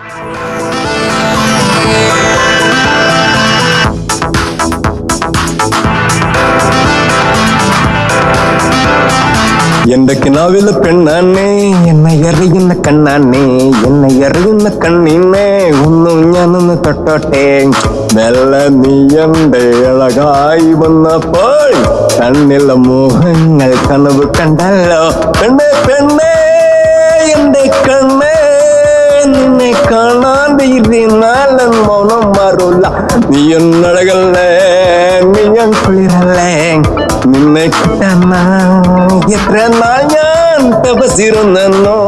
എന്റെ കിനാവിലെ പെണ്ണാണേ, എന്നെ എറിയുന്ന കണ്ണാണേ, എന്നെ എറിയുന്ന കണ്ണിനെ ഒന്നും ഞാനൊന്ന് തൊട്ടോട്ടെ. മെല്ലെ നീ എന്റെ അഴകായി വന്നപ്പോൾ കണ്ണിലെ മോഹങ്ങൾ കനവ് കണ്ടല്ലോ. പെണ്ണേ പെണ്ണേ എന്റെ കണ്ണേ, നിന്നെ കാണാതെ ഇരുന്നാലും മൗനം മാറൂല. നീ എന്നഴകല്ലേ, നീ കുളിരല്ലേ, നിന്നെ കിട്ടാൻ എത്ര നാൾ ഞാൻ തപസിരുന്നെന്നോ.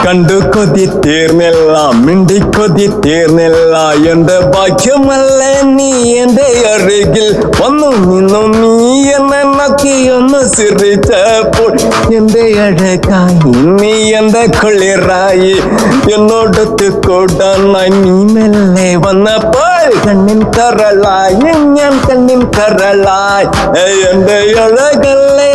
കണ്ടു കൊതി തീർന്നില്ല, മിണ്ടി കൊതി തീർന്നില്ല. എന്റെ ഭാഗ്യമല്ലേ നീ എന്റെ അരികിൽ വന്നു നിന്നു. നീ എന്നെ നോക്കിയൊന്ന് ചിരിച്ചപ്പോൾ എന്റെ അഴകായി, നീ എന്റെ കുളിരായി. എന്നോടത്ത് കൂടാനായി നീ മെല്ലെ വന്നപ്പോൾ കണ്ണിൻ കരളായി, ഞാൻ കണ്ണിൻ കരളായി. എന്റെ അഴകല്ലേ,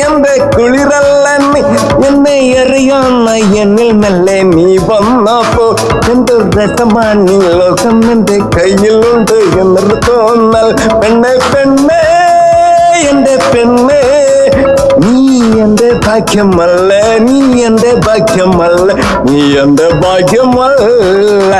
എന്റെ കുളിരല്ല, നീ എന്നെ അറിയാനായി എന്നിൽ മെല്ലെ നീ വന്നപ്പോ എന്ത് രസമാണ് ലോകം എന്റെ കയ്യിലുണ്ട് എന്നൊരു തോന്നൽ. പെണ്ണെ പെണ്ണേ എന്റെ പെണ്ണേ, നീ എന്റെ ഭാഗ്യമല്ല, നീ എന്റെ ഭാഗ്യമല്ല, നീ എന്റെ ഭാഗ്യമല്ല.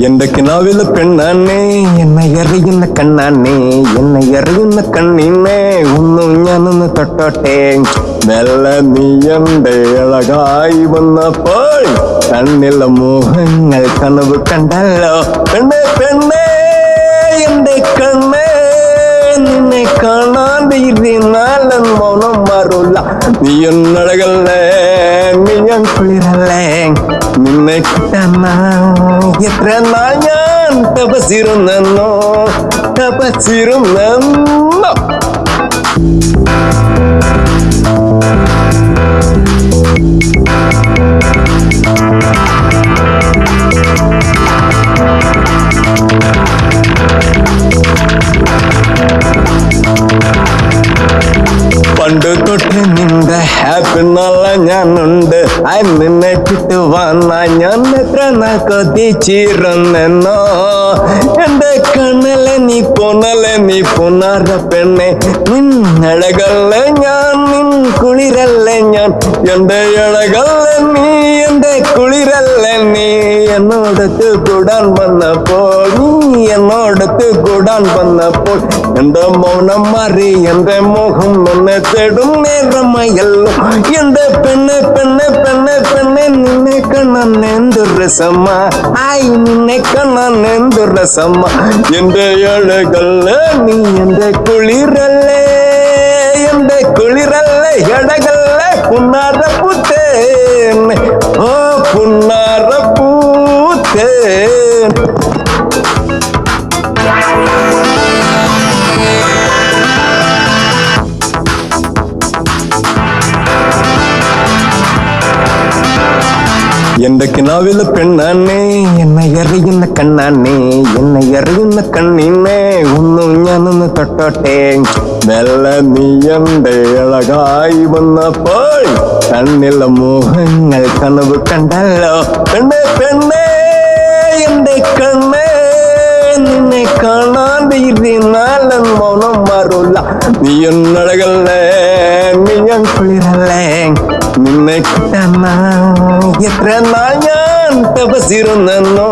എന്റെ കിനാവിലെ പെണ്ണാണേ, എന്നെ എറിയുന്ന കണ്ണാണേ, എന്നെ എറിയുന്ന കണ്ണിനെ ഒന്നും ഞാനൊന്ന് തൊട്ടോട്ടെ. മെല്ലെ നീ എന്റെ അഴകായി വന്നപ്പോൾ കണ്ണിലെ മോഹങ്ങൾ കനവ് കണ്ടല്ലോ. പെണ്ണേ പെണ്ണേ എന്റെ കണ്ണേ, നിന്നെ കാണാതെ ഇരുന്നാലും മൗനം മാറൂല. നീ എന്നഴകല്ലേ, നീ കുളിരല്ലേ, നിന്നെ കിട്ടാൻ എത്ര നാൾ ഞാൻ തപസിരുന്നെന്നോ. പണ്ട് തൊട്ട് നിന്റെ ഹാപ്പി നല്ല ഞാനുണ്ട്. നിന്നെ കിട്ടുവാന്ന ഞാൻ എത്ര നാൾ കൊതിച്ചിരുന്നെന്നോ. എന്റെ കണ്ണലെ നീ പോന്നലെ, നീ പോന്നാറ പെണ്ണെ, നിന്നഴകല്ലേ ഞാൻ, നിൻ കുളിരല്ലേ ഞാൻ. എന്റെ അഴകല്ലേ നീ, എന്റെ കുളിരല്ലേ നീ. എന്നോടത്ത് കൂടാൻ വന്നപ്പോൾ, നീ എന്നോടത്ത് കൂടാൻ വന്നപ്പോൾ എന്റെ മൗനം മാറി, എന്റെ മോഹം എന്നെ തേടും നേരമയല്ലോ. എന്റെ പെണ്ണെ പെണ്ണെ പെണ്ണെ പെണ്ണെ, നിന്നെ കാണാൻ എന്തു രസമ്മ, ആയി നിന്നെ കാണാൻ എന്തു രസമ്മ. എന്റെ അഴകല്ലേ നീ, എന്റെ കുളിരല്ലേ, എന്റെ കുളിരല്ലേ അഴകല്ലേ. പുന്നാര പൂത്തേ, ഓ പുന്നാര പൂത്തേ. എന്റെ കിനാവിലെ പെണ്ണാണേ, എന്നെ എറിയുന്ന കണ്ണാണേ, എന്നെ എറിയുന്ന കണ്ണിനെ ഒന്നും ഞാനൊന്ന് തൊട്ടോട്ടെ. മെല്ലെ നീ എന്റെ അഴകായി വന്നപ്പോൾ കണ്ണിലെ മോഹങ്ങൾ കനവ് കണ്ടല്ലോ. പെണ്ണേ പെണ്ണേ എന്റെ കണ്ണേ, നിന്നെ കാണാതെ ഇരുന്നാലും മൗനം മാറൂല. നീ എന്നഴകല്ലേ, നീ കുളിരല്ലേ, നിന്നെ കിട്ടാൻ എത്ര നാൾ ഞാൻ തപസിരുന്നെന്നോ.